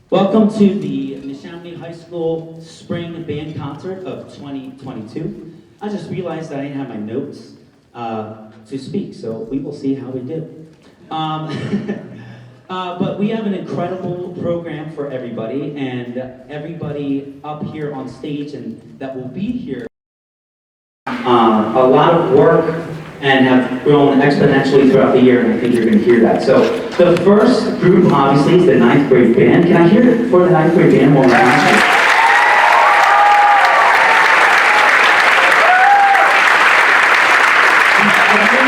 Welcome to the Neshaminy High School Spring Band Concert of 2022. I just realized that I didn't have my notes to speak, so we will see how we do. But we have an incredible program for everybody, and everybody up here on stage and that will be here. A lot of work and have grown exponentially throughout the year, and I think you're going to hear that. So the first group, obviously, is the 9th grade band. Can I hear it for the 9th grade band one more time?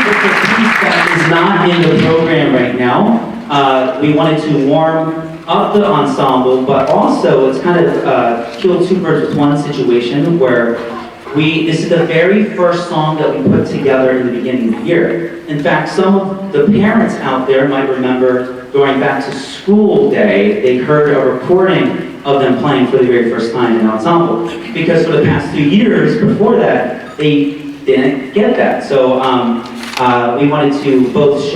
The piece that is not in the program right now, we wanted to warm up the ensemble, but also it's kind of kill two birds with one situation where this is the very first song that we put together in the beginning of the year. In fact, some of the parents out there might remember during back to school day, they heard a recording of them playing for the very first time in ensemble. Because for the past 2 years before that, they didn't get that. So we wanted to both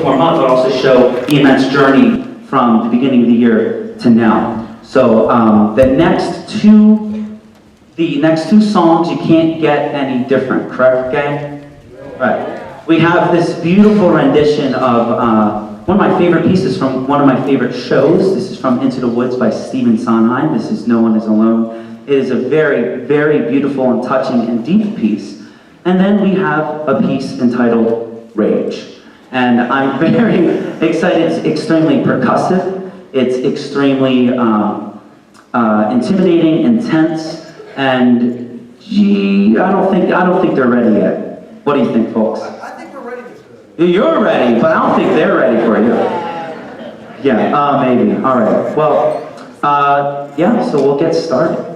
warm up, but also show the immense journey from the beginning of the year to now. So the next two songs, you can't get any different, correct, gang? Right. We have this beautiful rendition of one of my favorite pieces from one of my favorite shows. This is from Into the Woods by Stephen Sondheim. This is No One Is Alone. It is a very, very beautiful and touching and deep piece. And then we have a piece entitled Rage. And I'm very excited. It's extremely percussive. It's extremely intimidating, intense. And gee, I don't think they're ready yet. What do you think, folks? I think we're ready to. You're ready, but I don't think they're ready for you. Yeah, maybe. All right. Well, yeah. So we'll get started.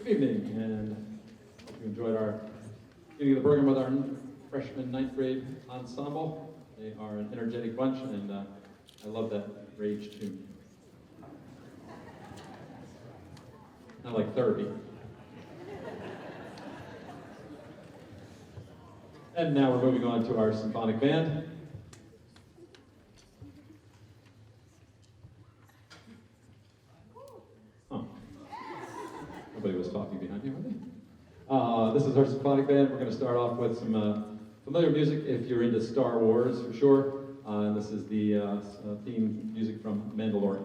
Good evening, and hope you enjoyed our beginning of the program with our freshman ninth grade ensemble. They are an energetic bunch, and I love that Rage tune. Kind of like therapy. And now we're moving on to our Symphonic Band. Nobody was talking behind me, were they? This is our Symphonic Band. We're going to start off with some familiar music if you're into Star Wars, for sure. And this is the theme music from Mandalorian.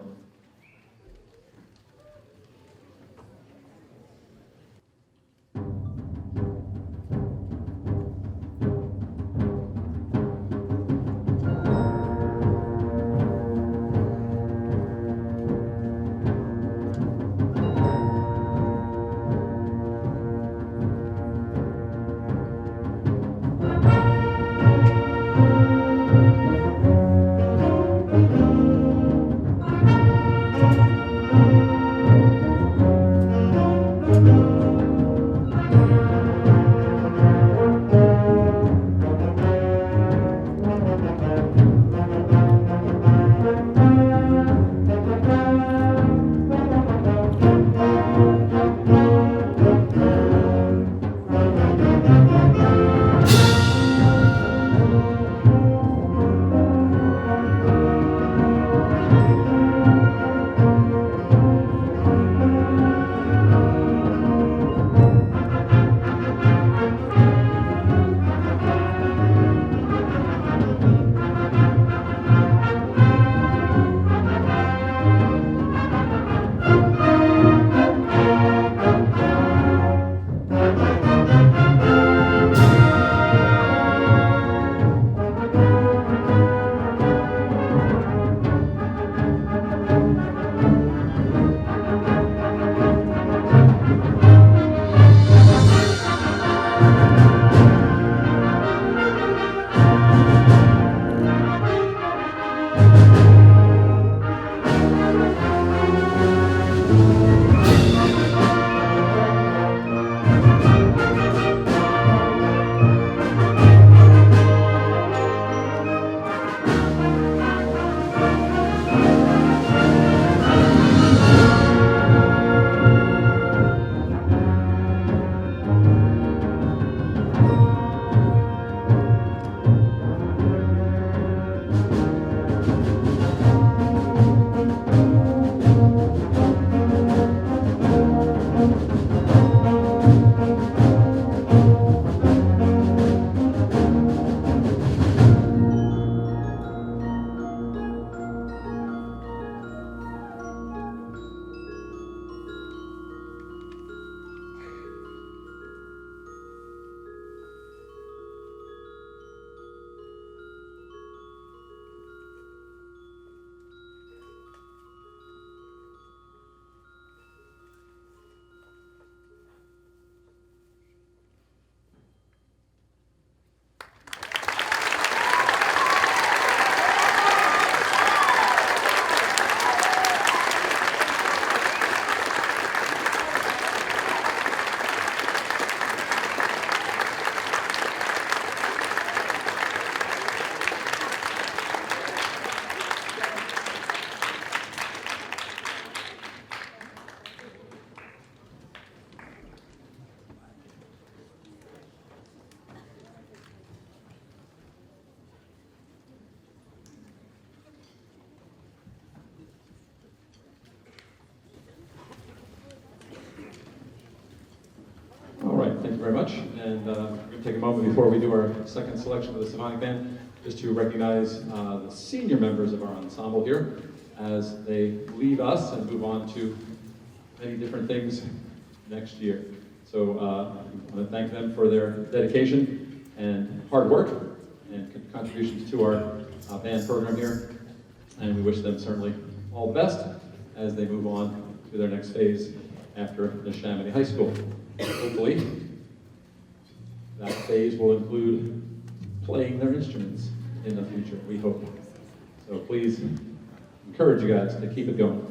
Thank you very much. And we're going to take a moment before we do our second selection of the Symphonic Band just to recognize the senior members of our ensemble here as they leave us and move on to many different things next year. So I want to thank them for their dedication and hard work and contributions to our band program here. And we wish them certainly all the best as they move on to their next phase after Neshaminy High School. Hopefully, that phase will include playing their instruments in the future, we hope. So please encourage you guys to keep it going.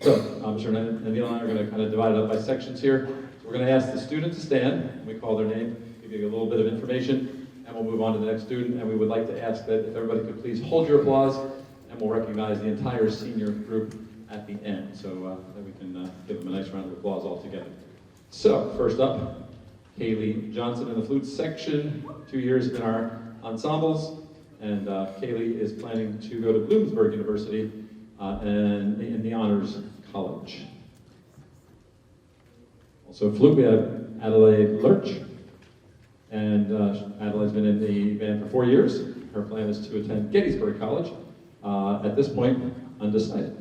So, Mr. Neil and I are going to kind of divide it up by sections here. So we're going to ask the student to stand, and we call their name, give you a little bit of information, and we'll move on to the next student. And we would like to ask that if everybody could please hold your applause, and we'll recognize the entire senior group at the end, so that we can give them a nice round of applause all together. So, first up, Kaylee Johnson in the flute section, 2 years in our ensembles, and Kaylee is planning to go to Bloomsburg University and in the Honors College. Also flute, we have Adelaide Lurch, and Adelaide's been in the band for 4 years. Her plan is to attend Gettysburg College. At this point, undecided.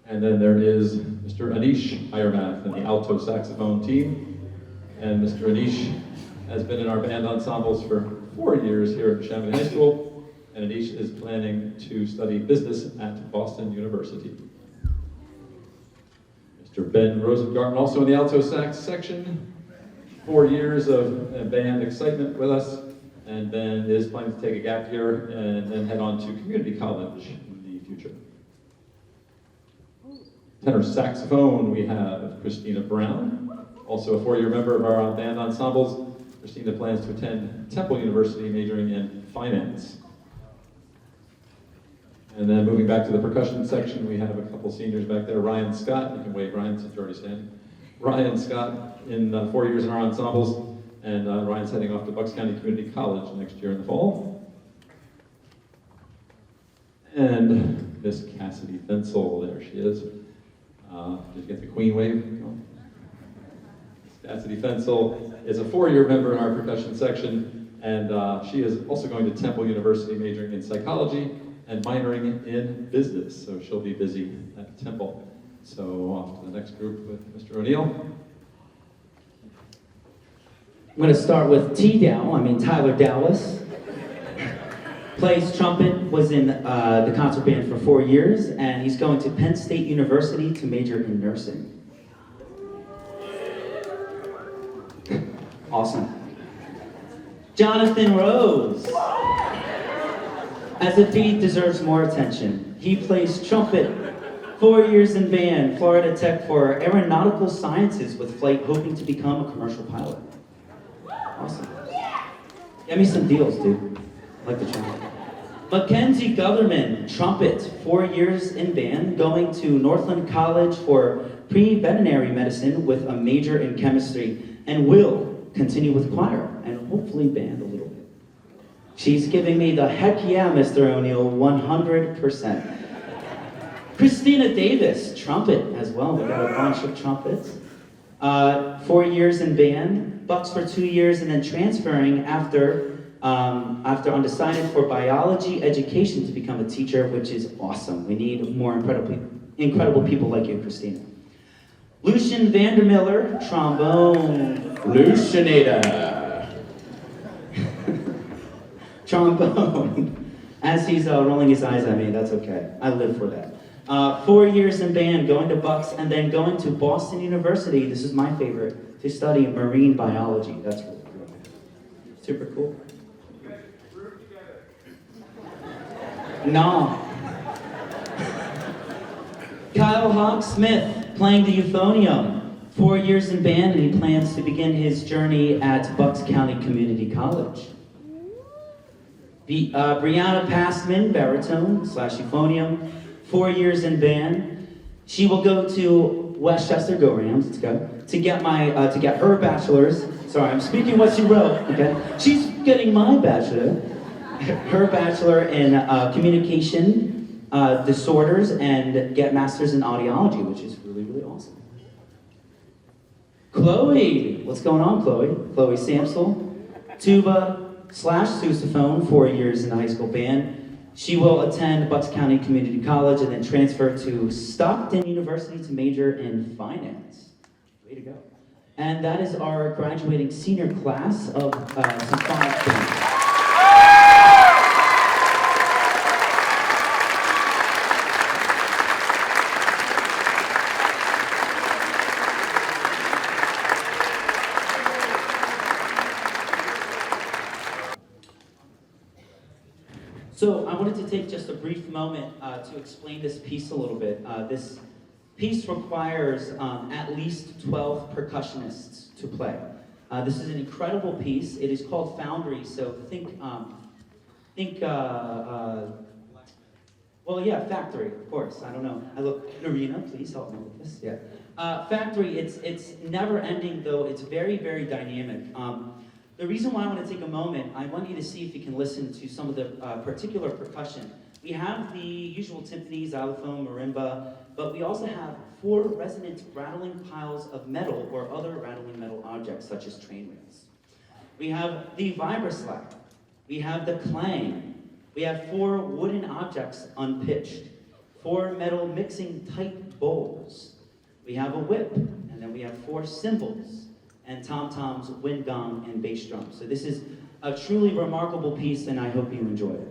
And then there is Mr. Anish Iramath in the alto saxophone team. And Mr. Anish has been in our band ensembles for 4 years here at Neshaminy High School. And Anish is planning to study business at Boston University. Mr. Ben Rosengarten, also in the alto sax section. 4 years of band excitement with us, and then is planning to take a gap year and then head on to community college in the future. Tenor saxophone, we have Christina Brown, also a 4-year member of our band ensembles. Christina plans to attend Temple University, majoring in finance. And then moving back to the percussion section, we have a couple seniors back there. Ryan Scott, you can wave Ryan since you're already standing. Ryan Scott in 4 years in our ensembles, and Ryan's heading off to Bucks County Community College next year in the fall. And Miss Cassidy Fensel, there she is. Did you get the Queen wave? No. Cassidy Fensel is a 4-year member in our percussion section, and she is also going to Temple University, majoring in psychology and minoring in business, so she'll be busy at Temple. So off to the next group with Mr. O'Neill. I'm going to start with Tyler Dallas. Plays trumpet, was in the concert band for 4 years, and he's going to Penn State University to major in nursing. Awesome. Jonathan Rose. As if he deserves more attention. He plays trumpet, 4 years in band, Florida Tech for aeronautical sciences with flight, hoping to become a commercial pilot. Awesome. Get me some deals, dude. I like the trumpet. Mackenzie Gutherman, trumpet, 4 years in band, going to Northland College for pre-veterinary medicine with a major in chemistry, and will continue with choir and hopefully band a little bit. She's giving me the heck yeah, Mr. O'Neill, 100%. Christina Davis, trumpet as well. We got a bunch of trumpets. 4 years in band, Bucks for 2 years, and then transferring after undecided for biology education to become a teacher, which is awesome. We need more incredible people like you, Christina. Lucian Vandermiller, trombone. Lucianator. Trombone. As he's rolling his eyes at me, that's okay. I live for that. 4 years in band, going to Bucks, and then going to Boston University, this is my favorite, to study marine biology. That's really cool. Super cool. No. Kyle Hawk Smith, playing the euphonium, 4 years in band, and he plans to begin his journey at Bucks County Community College. Brianna Passman, baritone / euphonium, 4 years in band. She will go to Westchester, go Rams, let's go, to get her bachelor's. Sorry, I'm speaking what she wrote, okay? She's getting my bachelor. Her bachelor in communication disorders, and get master's in audiology, which is really, really awesome. Chloe, what's going on, Chloe? Chloe Samsel, tuba / sousaphone, 4 years in the high school band. She will attend Bucks County Community College and then transfer to Stockton University to major in finance. Way to go. And that is our graduating senior class of Symphonic Band. So I wanted to take just a brief moment to explain this piece a little bit. This piece requires at least 12 percussionists to play. This is an incredible piece. It is called Foundry, so think well, yeah, Factory, of course. I don't know. I look, Narina, please help me with this. Yeah, Factory. It's never ending though. It's very, very dynamic. The reason why I want to take a moment, I want you to see if you can listen to some of the particular percussion. We have the usual timpanis, xylophone, marimba, but we also have 4 resonant rattling piles of metal or other rattling metal objects, such as train wheels. We have the vibraslap. We have the clang. We have 4 wooden objects unpitched, 4 metal mixing type bowls. We have a whip, and then we have 4 cymbals, and tom-toms, wind gong, and bass drum. So this is a truly remarkable piece, and I hope you enjoy it.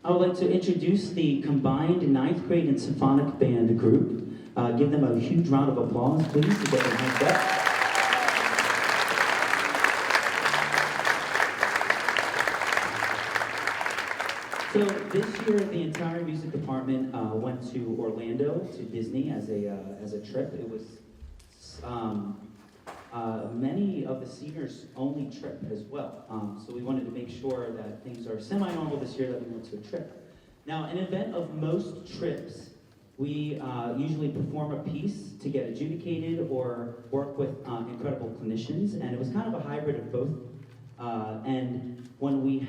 I would like to introduce the combined ninth grade and symphonic band group. Give them a huge round of applause, please, to get their hands up. So this year, the entire music department went to Orlando, to Disney as a trip. It was many of the seniors' only trip as well. So we wanted to make sure that things are semi-normal this year, that we went to a trip. Now, in event of most trips, we usually perform a piece to get adjudicated or work with incredible clinicians, and it was kind of a hybrid of both. And when we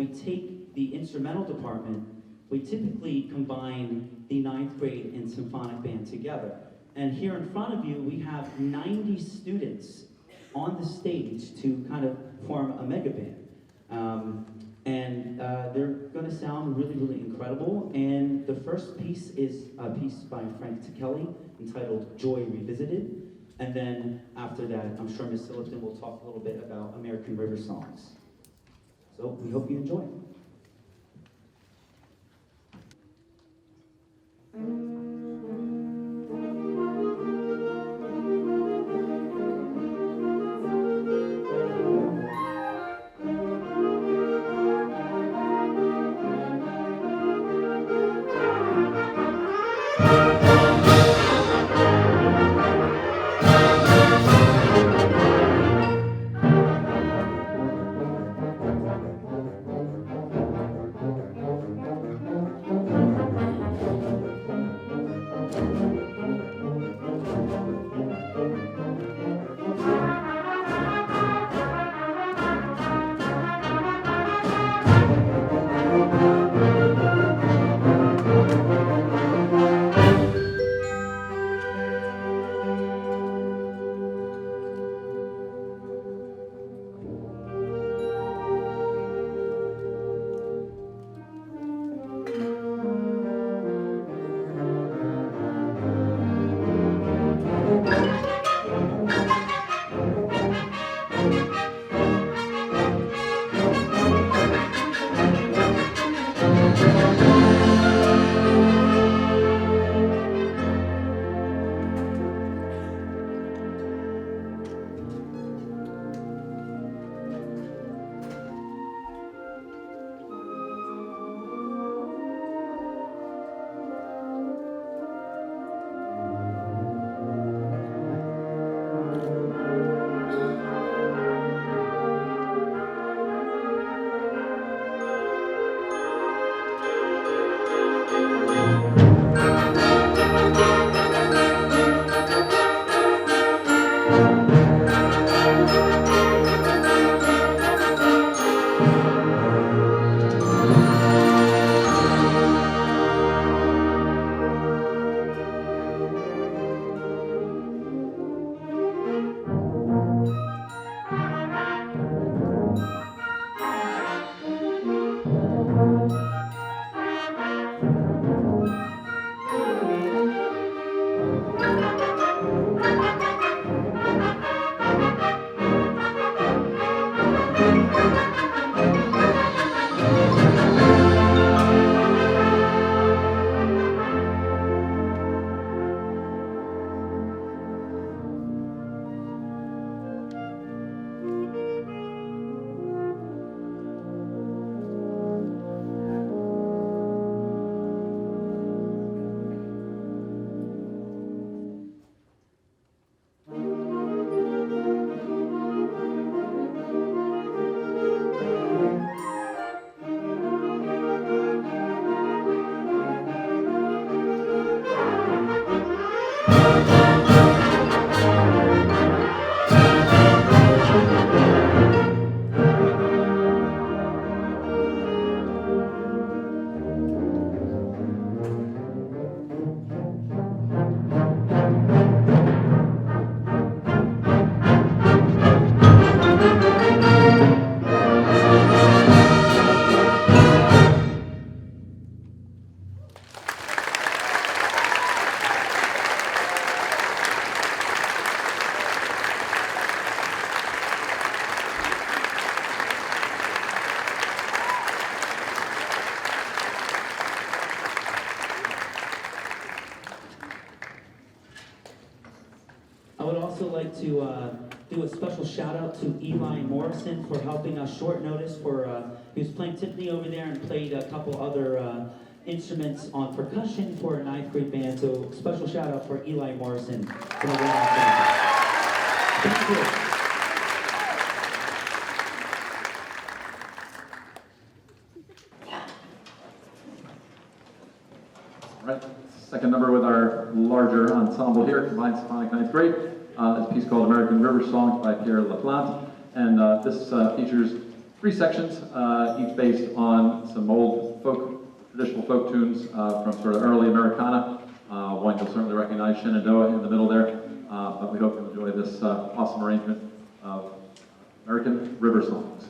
take the instrumental department, we typically combine the ninth grade and symphonic band together. And here in front of you, we have 90 students on the stage to kind of form a mega band. They're gonna sound really, really incredible. And the first piece is a piece by Frank Kelly entitled Joy Revisited. And then after that, I'm sure Ms. Sillipton will talk a little bit about American River songs. So we hope you enjoy. like to do a special shout out to Eli Morrison for helping us short notice he was playing timpani over there and played a couple other instruments on percussion for a 9th grade band. So special shout out for Eli Morrison. Thank you. All right, second number with our larger ensemble here, combined symphonic 9th grade, is a piece called American River Songs by Pierre Laplante. And this features 3 sections, each based on some old traditional folk tunes from sort of early Americana. One you'll certainly recognize, Shenandoah in the middle there. But we hope you'll enjoy this awesome arrangement of American River Songs.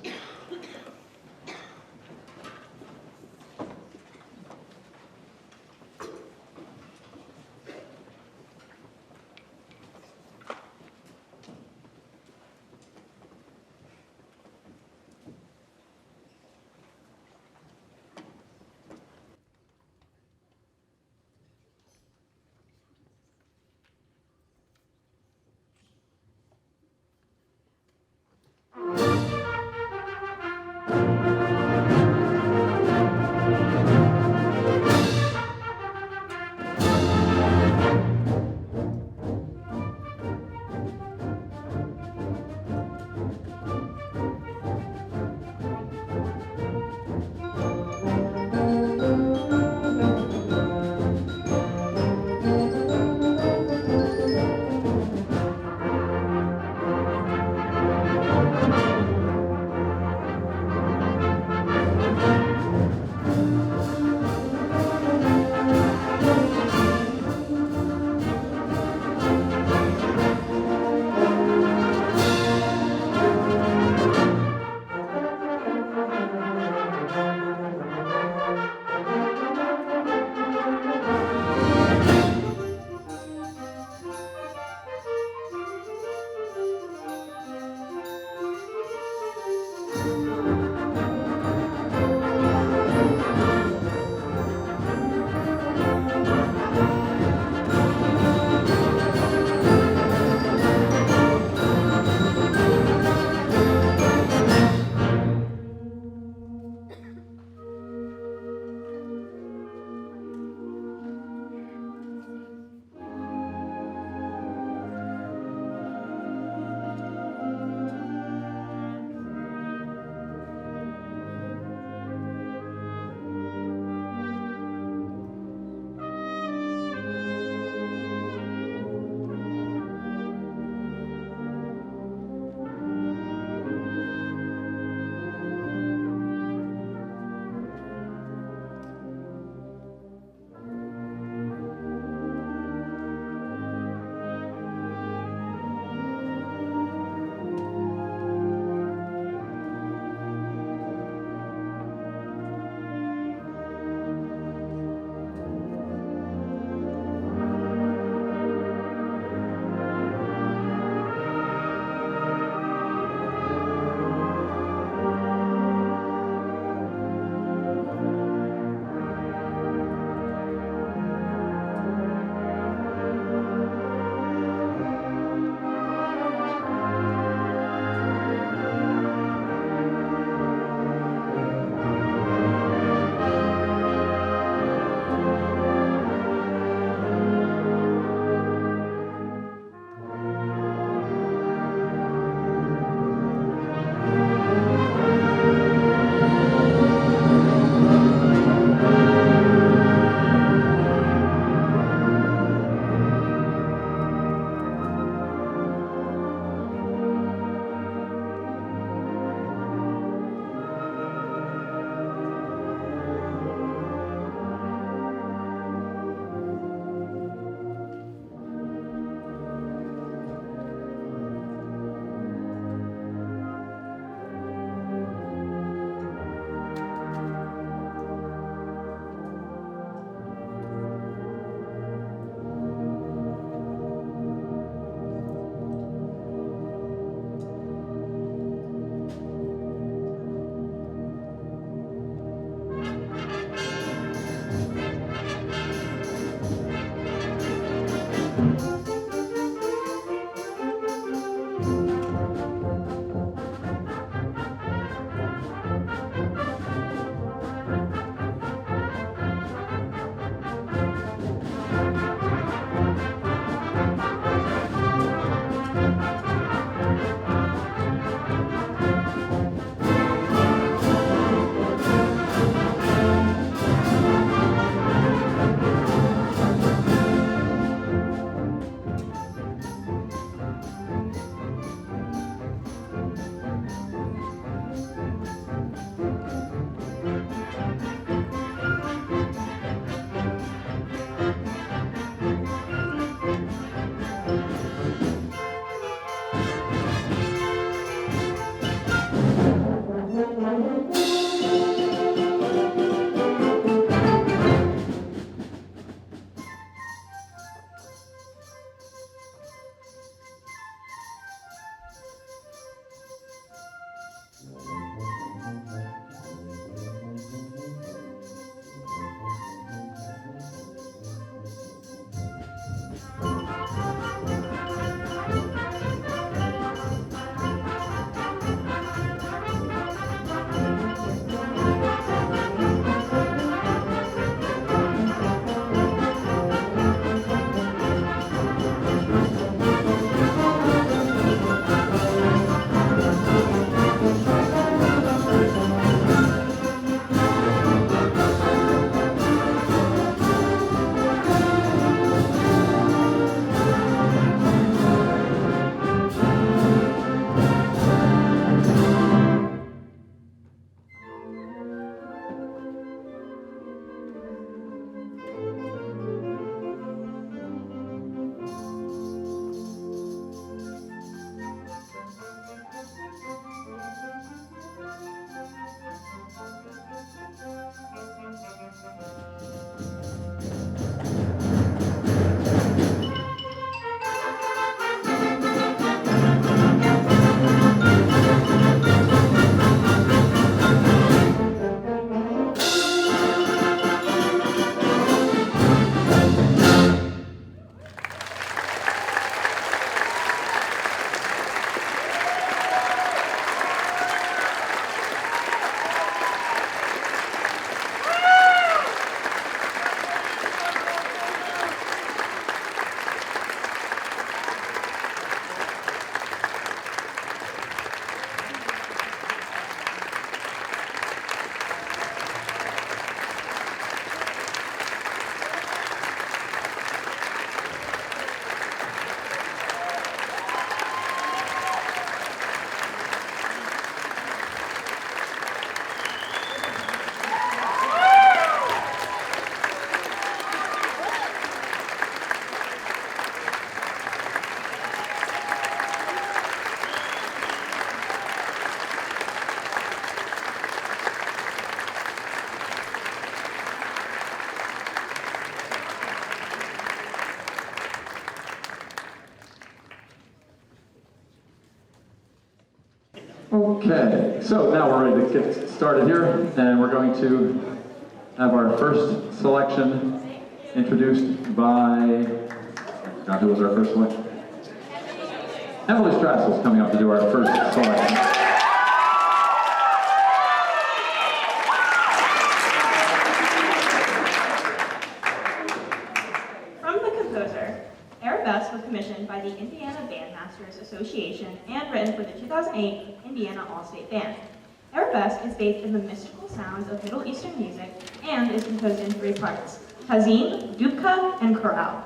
Okay, so now we're ready to get started here, and we're going to have our first selection introduced by, I forgot who was our first selection? Emily Strassel is coming up to do our first selection. From the composer, Arabesque was commissioned by the Indiana Bandmasters Association and written for the 2008 Indiana All-State Band. Arabesque is based in the mystical sounds of Middle Eastern music and is composed in 3 parts: tazim, dubka, and chorale.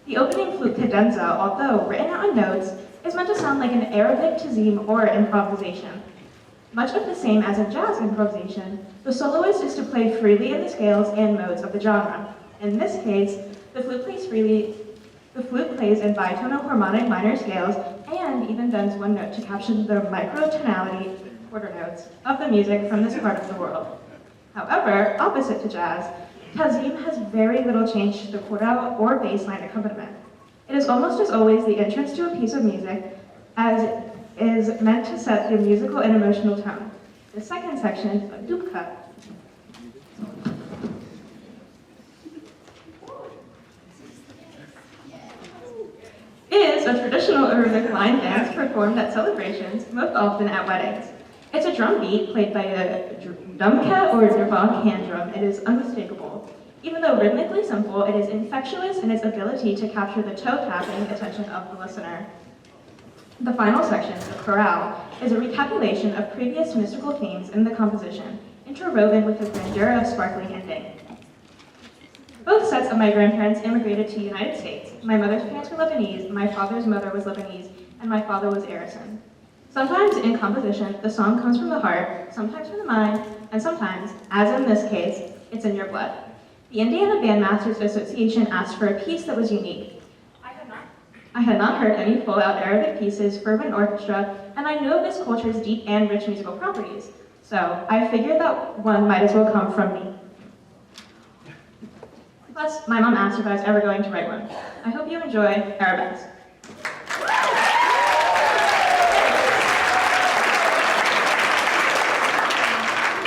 The opening flute cadenza, although written on notes, is meant to sound like an Arabic tazim or improvisation. Much of the same as in jazz improvisation, the soloist is to play freely in the scales and modes of the genre. In this case, the flute plays freely. The flute plays in bitonal harmonic minor scales and even bends one note to capture the microtonality quarter notes of the music from this part of the world. However, opposite to jazz, tazim has very little change to the chorale or bass line accompaniment. It is almost as always the entrance to a piece of music as is meant to set the musical and emotional tone. The second section, dubka, is a traditional Arabic line dance performed at celebrations, most often at weddings. It's a drum beat played by a dumkat or devant hand drum. It is unmistakable. Even though rhythmically simple, it is infectious in its ability to capture the toe-tapping attention of the listener. The final section, the chorale, is a recapitulation of previous mystical themes in the composition, interwoven with the grandeur of sparkling ending. Both sets of my grandparents immigrated to the United States. My mother's parents were Lebanese, my father's mother was Lebanese, and my father was Arisen. Sometimes in composition, the song comes from the heart, sometimes from the mind, and sometimes, as in this case, it's in your blood. The Indiana Bandmasters Association asked for a piece that was unique. I had not heard any full-out Arabic pieces for an orchestra, and I knew of this culture's deep and rich musical properties. So I figured that one might as well come from me. Plus, my mom asked if I was ever going to write one. I hope you enjoy Arabesque.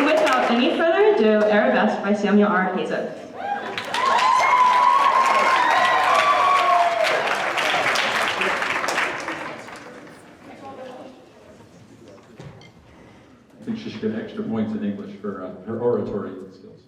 Without any further ado, Arabesque by Samuel R. Hazek. I think she should get extra points in English for her oratory skills.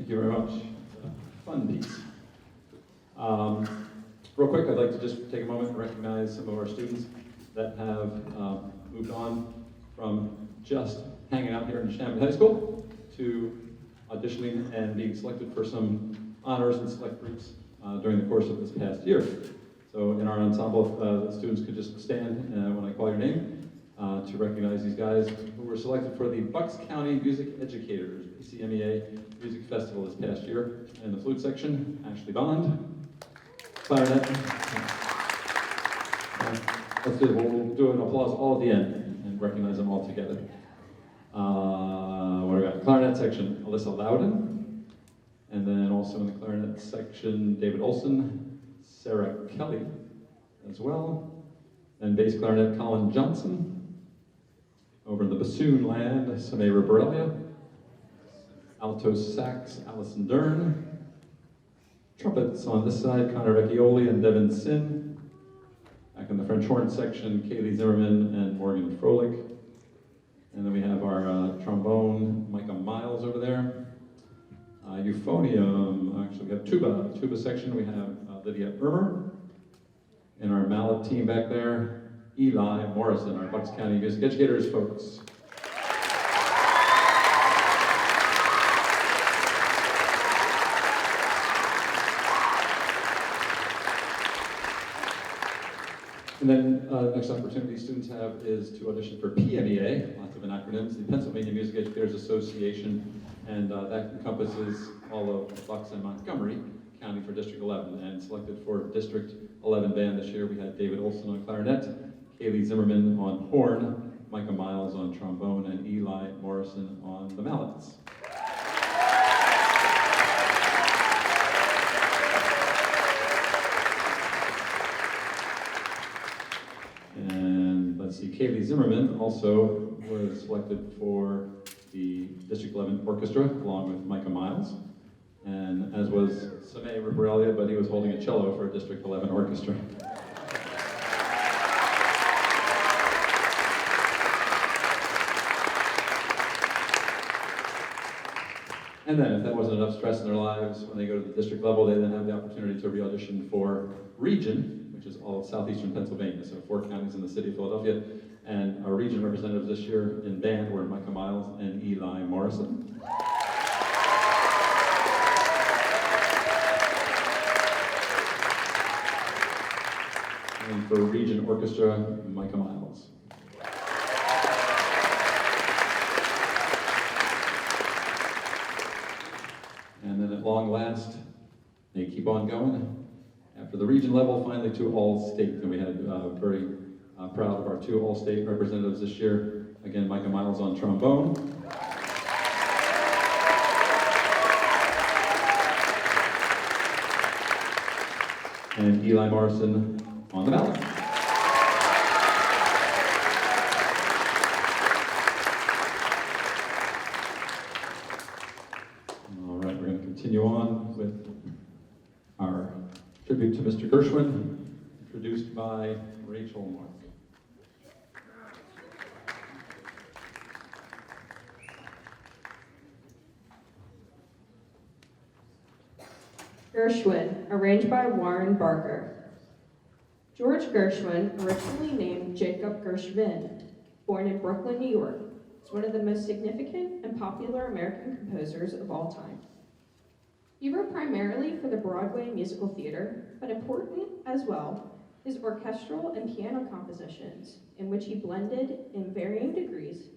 Thank you very much. Fun piece. Real quick, I'd like to just take a moment and recognize some of our students that have moved on from just hanging out here in Neshaminy High School to auditioning and being selected for some honors and select groups during the course of this past year. So in our ensemble, the students could just stand when I call your name to recognize these guys who were selected for the Bucks County Music Educators, BCMEA Music Festival this past year. In the flute section, Ashley Bond. Clarinet. Let's do it. We'll do an applause all at the end and recognize them all together. What do we got? Clarinet section, Alyssa Loudon. And then also in the clarinet section, David Olson, Sarah Kelly as well. And bass clarinet, Colin Johnson. Over in the bassoon land, Samira Borrelia. Alto sax, Allison Dern. Trumpets on this side, Connor Vecchioli and Devin Sin. Back in the French horn section, Kaylee Zimmerman and Morgan Froelich. And then we have our trombone, Micah Miles over there. Euphonium, actually we have tuba section, we have Lydia Irmer. And our mallet team back there, Eli Morrison, our Bucks County Music Educators folks. And then next opportunity students have is to audition for PMEA, lots of acronyms, the Pennsylvania Music Educators Association, and that encompasses all of Bucks and Montgomery County for District 11. And selected for District 11 band this year, we had David Olson on clarinet, Kaylee Zimmerman on horn, Micah Miles on trombone, and Eli Morrison on the mallets. And let's see, Kaylee Zimmerman also was selected for the District 11 Orchestra, along with Micah Miles. And as was Sameh Ruparelia, but he was holding a cello for District 11 Orchestra. And then, if that wasn't enough stress in their lives, when they go to the district level, they then have the opportunity to re-audition for Region, which is all of southeastern Pennsylvania, so 4 counties in the city of Philadelphia. And our region representatives this year in band were Micah Miles and Eli Morrison. And for Region Orchestra, Micah Miles. And then at long last, they keep on going. After the region level, finally to all-state. And we had very proud of our 2 all-state representatives this year. Again, Micah Miles on trombone. And Eli Morrison on the ballot. All right, we're going to continue on with our tribute to Mr. Gershwin, introduced by Rachel Mark. Gershwin, arranged by Warren Barker. George Gershwin, originally named Jacob Gershwin, born in Brooklyn, New York, is one of the most significant and popular American composers of all time. He wrote primarily for the Broadway musical theater, but important as well, his orchestral and piano compositions, in which he blended, in varying degrees,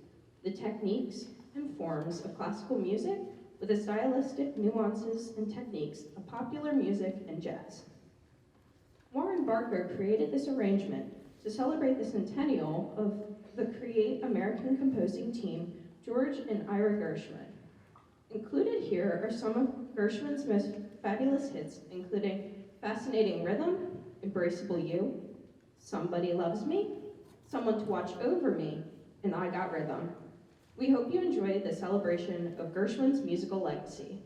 the techniques and forms of classical music with the stylistic nuances and techniques of popular music and jazz. Warren Barker created this arrangement to celebrate the centennial of the Create American composing team, George and Ira Gershwin. Included here are some of Gershwin's most fabulous hits, including Fascinating Rhythm, Embraceable You, Somebody Loves Me, Someone to Watch Over Me, and I Got Rhythm. We hope you enjoy the celebration of Gershwin's musical legacy.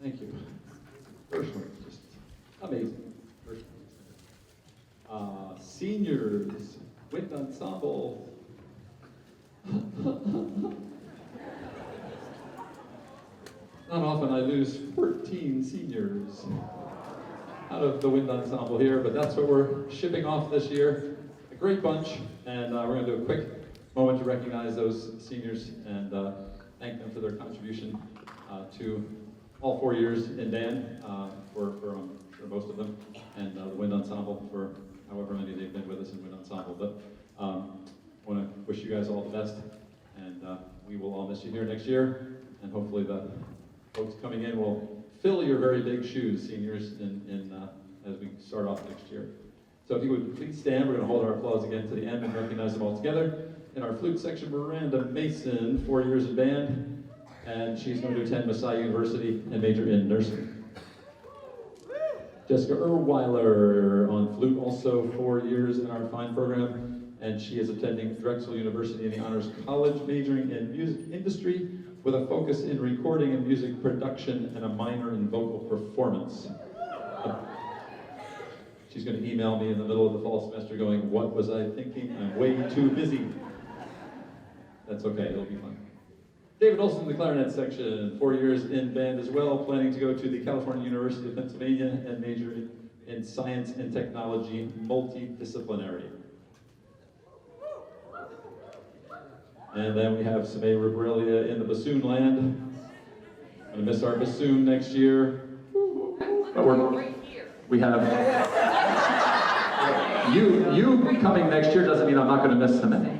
Thank you. Gershwin, just amazing. Gershwin. Seniors, wind ensemble. Not often I lose 14 seniors out of the wind ensemble here, but that's what we're shipping off this year. A great bunch, and we're going to do a quick moment to recognize those seniors and thank them for their contribution to all 4 years in band, for I'm sure most of them, and the wind ensemble for however many they've been with us in wind ensemble. But I want to wish you guys all the best, and we will all miss you here next year, and hopefully the folks coming in will fill your very big shoes, seniors, as we start off next year. So if you would please stand, we're going to hold our applause again to the end and recognize them all together. In our flute section, Miranda Mason, 4 years in band, and she's going to attend Messiah University and major in nursing. Jessica Erweiler on flute, also 4 years in our fine program, and she is attending Drexel University in the Honors College, majoring in music industry with a focus in recording and music production and a minor in vocal performance. She's going to email me in the middle of the fall semester going, "What was I thinking? I'm way too busy." That's okay, it'll be fun. David Olson in the clarinet section, 4 years in band as well, planning to go to the California University of Pennsylvania and major in science and technology, multidisciplinary. And then we have Samay Rubrelia in the bassoon land. I'm gonna miss our bassoon next year. But we have you coming next year doesn't mean I'm not gonna miss Samay.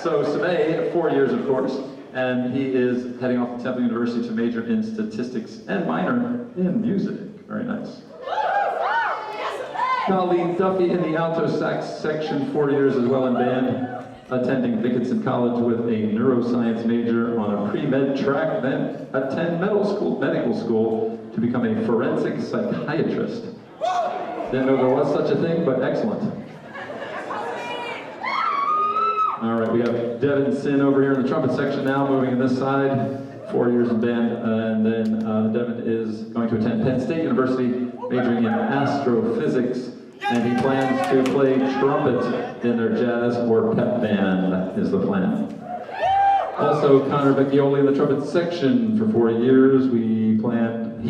So Samay, 4 years of course, and he is heading off to Temple University to major in statistics and minor in music. Very nice. Colleen Duffy in the alto sax section, 4 years as well in band, attending Dickinson College with a neuroscience major on a pre-med track, then attend medical school to become a forensic psychiatrist. Didn't know there was such a thing, but excellent. All right, we have Devin Sin over here in the trumpet section now, moving in this side, 4 years in band, and then Devin is going to attend Penn State University, majoring in astrophysics, and he plans to play trumpet in their jazz or pep band, is the plan. Also, Connor Vecchioli in the trumpet section for 4 years. He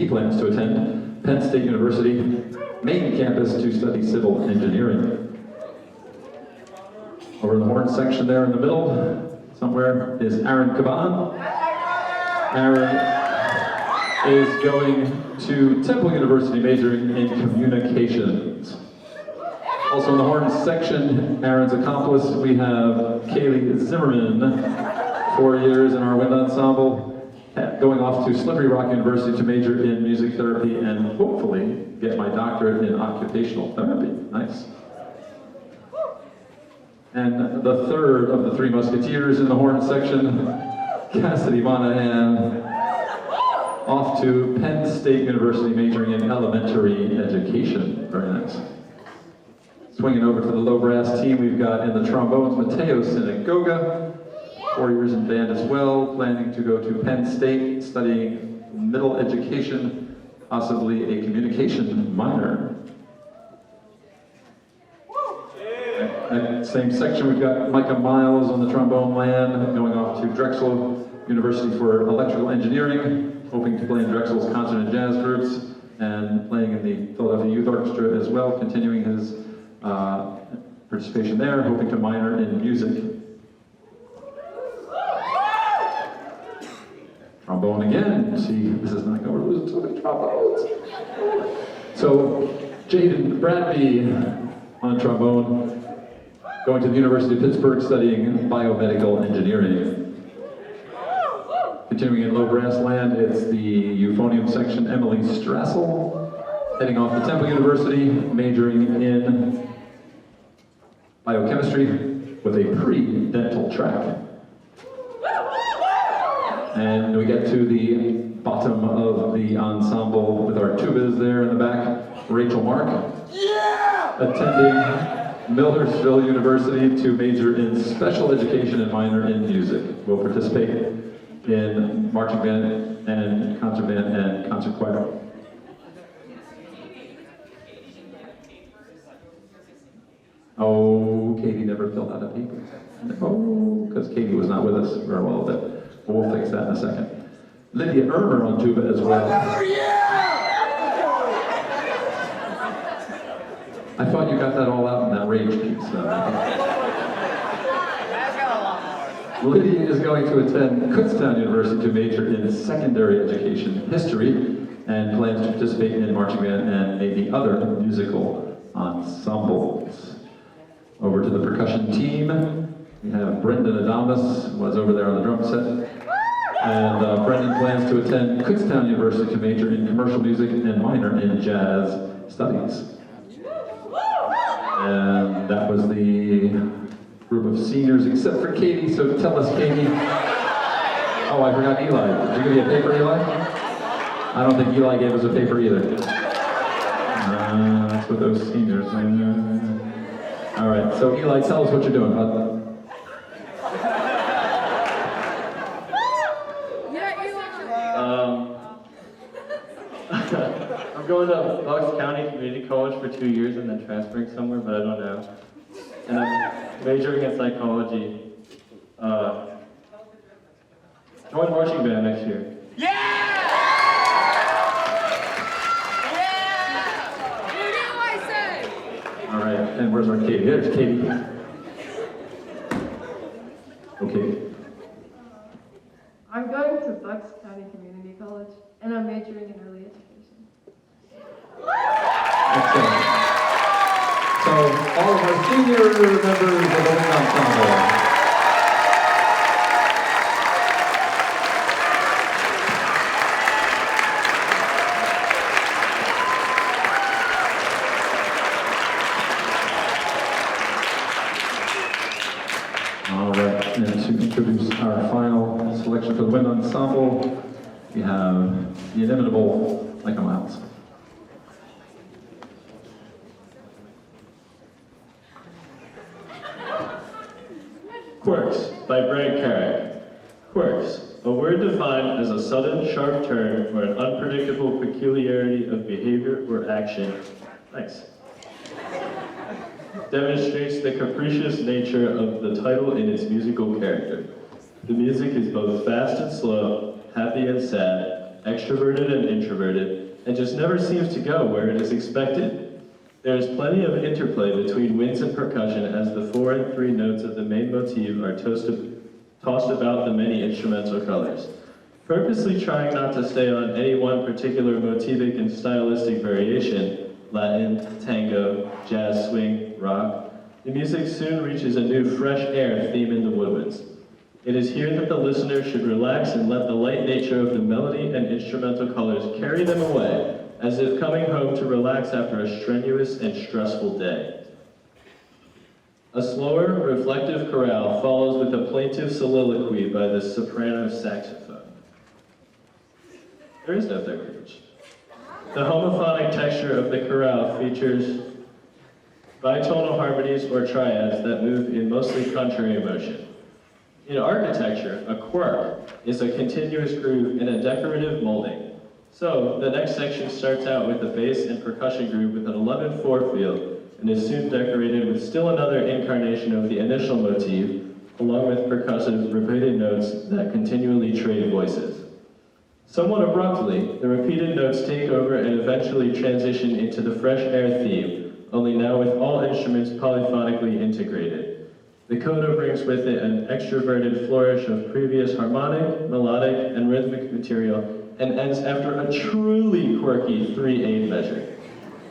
plans to attend Penn State University, main campus, to study civil engineering. Over in the horn section there in the middle, somewhere, is Aaron Caban. Aaron is going to Temple University, majoring in communications. Also in the horn section, Aaron's accomplice, we have Kaylee Zimmerman, 4 years in our wind ensemble, going off to Slippery Rock University to major in music therapy and hopefully get my doctorate in occupational therapy. Nice. And the third of the three musketeers in the horn section, Cassidy Monahan, off to Penn State University, majoring in elementary education. Very nice. Swinging over to the low brass team, we've got in the trombones, Mateo Sinagoga, 4 years in band as well, planning to go to Penn State, studying middle education, possibly a communication minor. That same section, we've got Micah Miles on the trombone land, going off to Drexel University for electrical engineering, hoping to play in Drexel's concert and jazz groups, and playing in the Philadelphia Youth Orchestra as well, continuing his participation there, hoping to minor in music. Trombone again. See, this is not going to lose so many trombones. So, Jaden Bradby on trombone, going to the University of Pittsburgh studying biomedical engineering. Continuing in low brass land, it's the euphonium section, Emily Strassel, heading off to Temple University, majoring in biochemistry with a pre-dental track. And we get to the bottom of the ensemble with our tubas there in the back, Rachel Mark, attending Millersville University to major in special education and minor in music. Will participate in marching band and concert choir. Oh, Katie never filled out a paper. Oh, because Katie was not with us for a little bit. But we'll fix that in a second. Lydia Ermer on tuba as well. I thought you got that all out in that rage piece. Lydia is going to attend Kutztown University to major in secondary education history and plans to participate in marching band and maybe other musical ensembles. Over to the percussion team, we have Brendan Adamus, was over there on the drum set. And Brendan plans to attend Kutztown University to major in commercial music and minor in jazz studies. And that was the group of seniors, except for Katie, so tell us, Katie. Oh, I forgot Eli. Did you give me a paper, Eli? I don't think Eli gave us a paper either. That's what those seniors are. All right, so Eli, tell us what you're doing, bud. I'm going to Bucks County Community College for 2 years and then transferring somewhere, but I don't know. And I'm majoring in psychology. Join marching band next year. All right, and where's our Katie? There's Katie. Okay. I'm going to Bucks County Community College, and I'm majoring in early education. Excellent. So, all of our senior members of the Wind Ensemble. All right, and to introduce our final selection for the Wind Ensemble, we have the inimitable Micah Miles. Quirks by Brad Carrick. Quirks, a word defined as a sudden, sharp turn or an unpredictable peculiarity of behavior or action. Nice. Demonstrates the capricious nature of the title in its musical character. The music is both fast and slow, happy and sad, extroverted and introverted, and just never seems to go where it is expected. There is plenty of interplay between winds and percussion as the 4 and 3 notes of the main motif are tossed about the many instrumental colors. Purposely trying not to stay on any one particular motivic and stylistic variation, Latin, tango, jazz, swing, rock, the music soon reaches a new fresh air theme in the woodwinds. It is here that the listener should relax and let the light nature of the melody and instrumental colors carry them away, as if coming home to relax after a strenuous and stressful day. A slower, reflective chorale follows with a plaintive soliloquy by the soprano saxophone. There is no third pitch. The homophonic texture of the chorale features bitonal harmonies or triads that move in mostly contrary motion. In architecture, a quirk is a continuous groove in a decorative molding. So, the next section starts out with a bass and percussion groove with an 11/4 feel and is soon decorated with still another incarnation of the initial motif, along with percussive repeated notes that continually trade voices. Somewhat abruptly, the repeated notes take over and eventually transition into the fresh air theme, only now with all instruments polyphonically integrated. The coda brings with it an extroverted flourish of previous harmonic, melodic, and rhythmic material, and ends after a truly quirky 3/8 measure.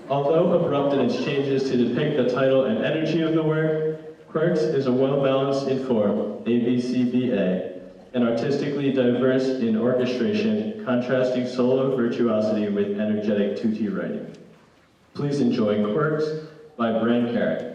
Although abrupt in its changes to depict the title and energy of the work, Quirks is a well-balanced in form, ABCBA, and artistically diverse in orchestration, contrasting solo virtuosity with energetic tutti writing. Please enjoy Quirks by Bran Carrick.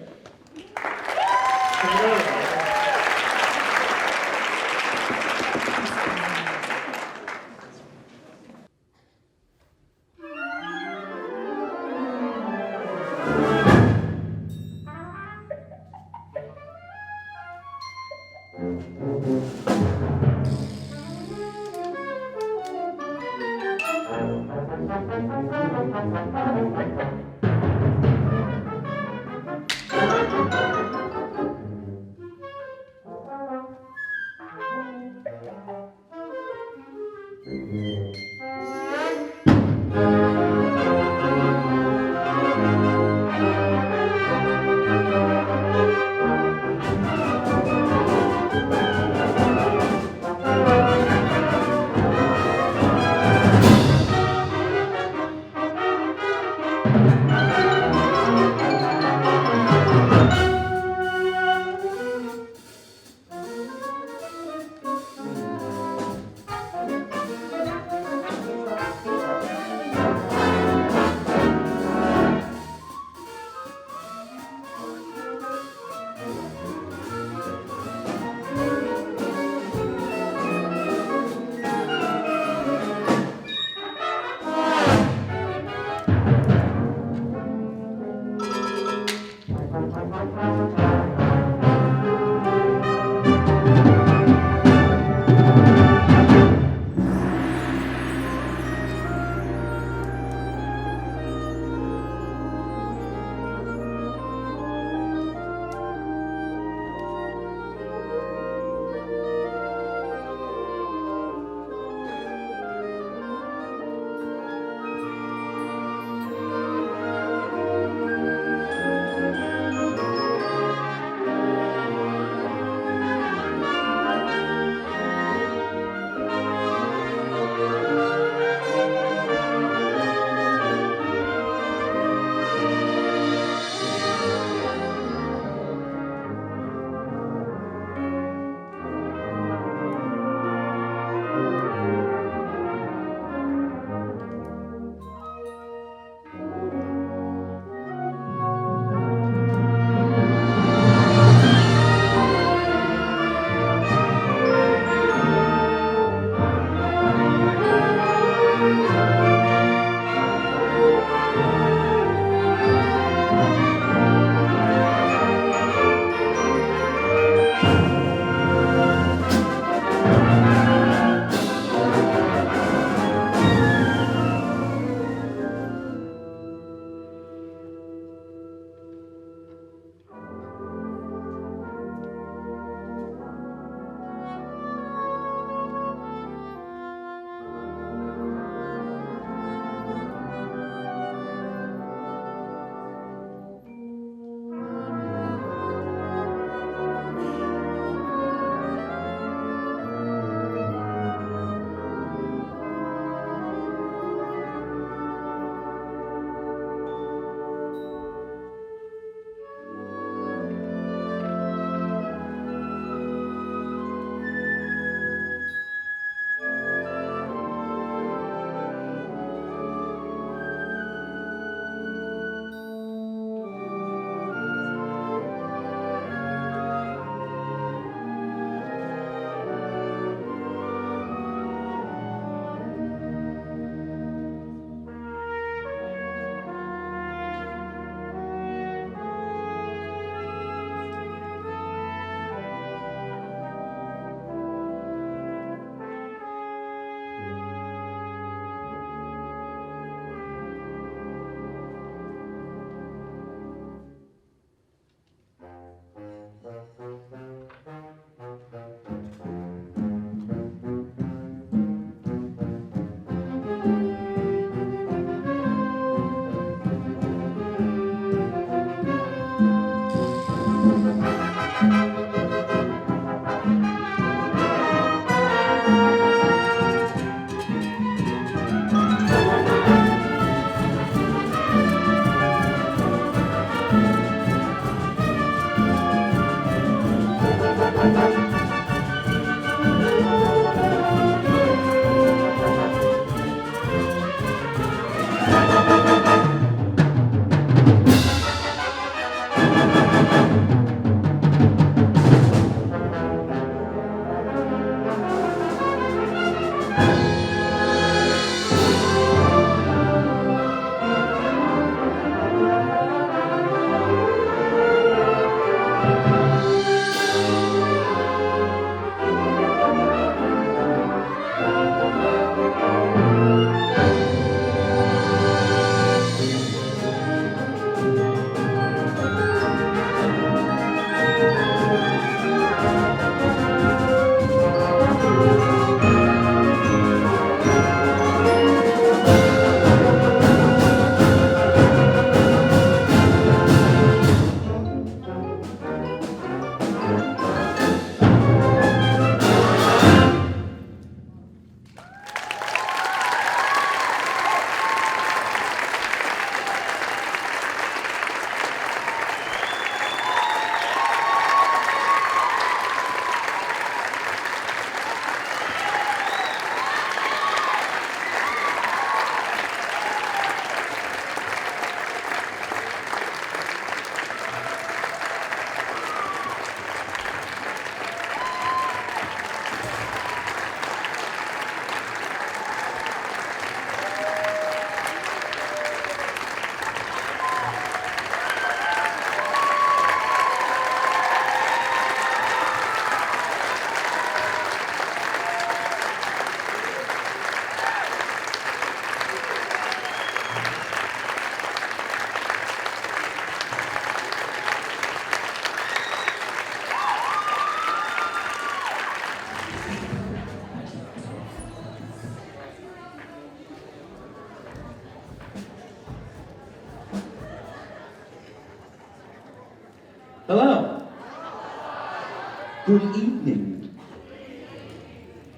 Good evening.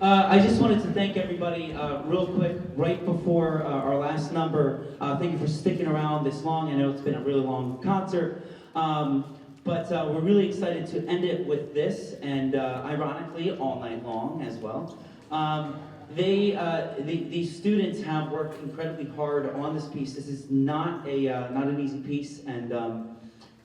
I just wanted to thank everybody real quick right before our last number. Thank you for sticking around this long. I know it's been a really long concert. But we're really excited to end it with this, and ironically, all night long as well. These students have worked incredibly hard on this piece. This is not an easy piece, and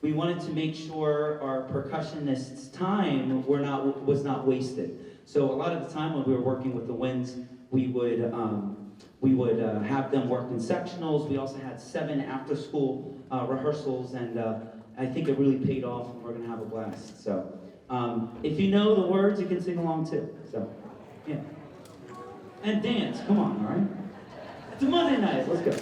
we wanted to make sure our percussionists' time was not wasted. So a lot of the time when we were working with the winds, we would have them work in sectionals. We also had 7 after-school rehearsals, and I think it really paid off, and we're gonna have a blast. So if you know the words, you can sing along too. So yeah, and dance. Come on, all right? It's a Monday night. Let's go.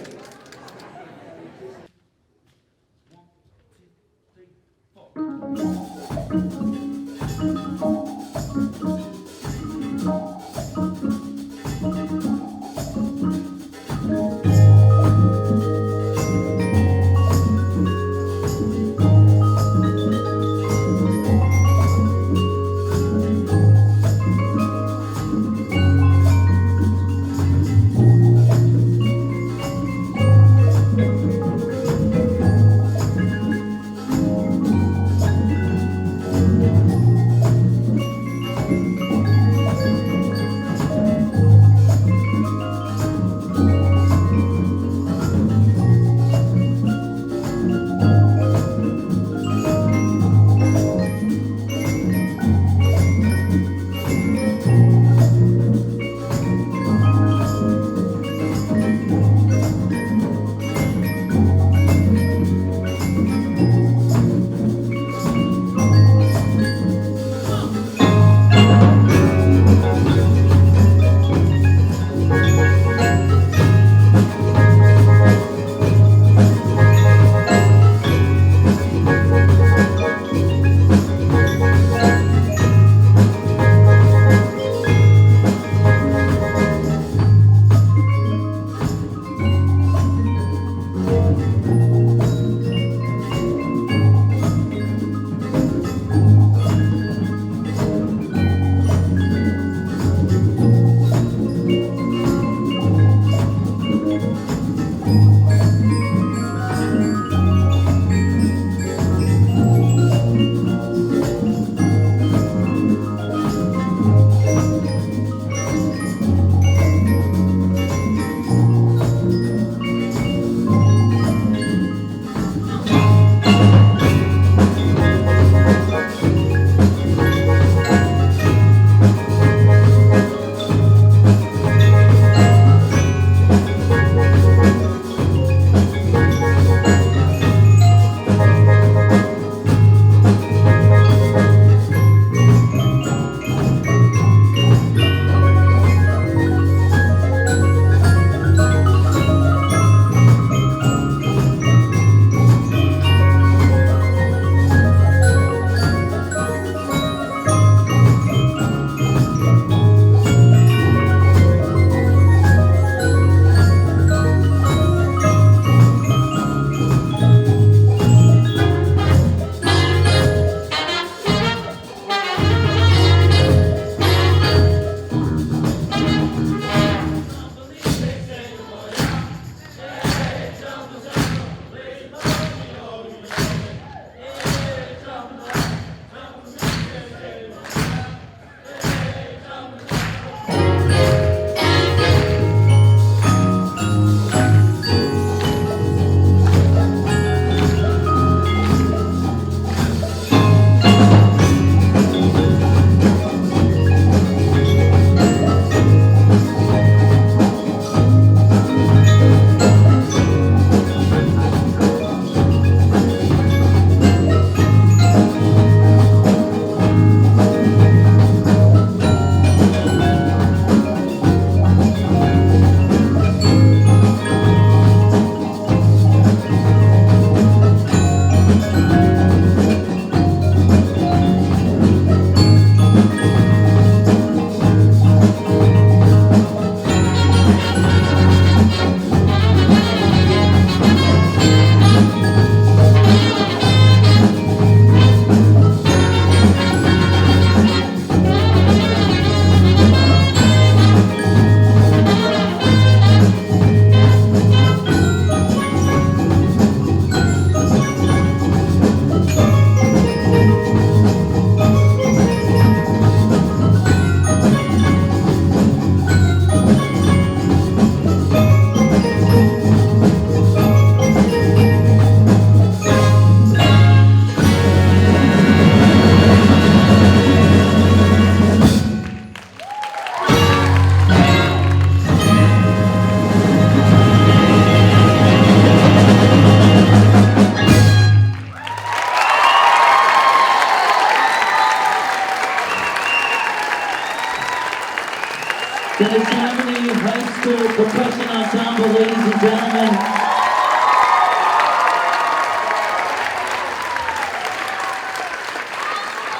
The Neshaminy High School Percussion Ensemble, ladies and gentlemen.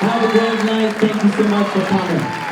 Have a great night. Thank you so much for coming.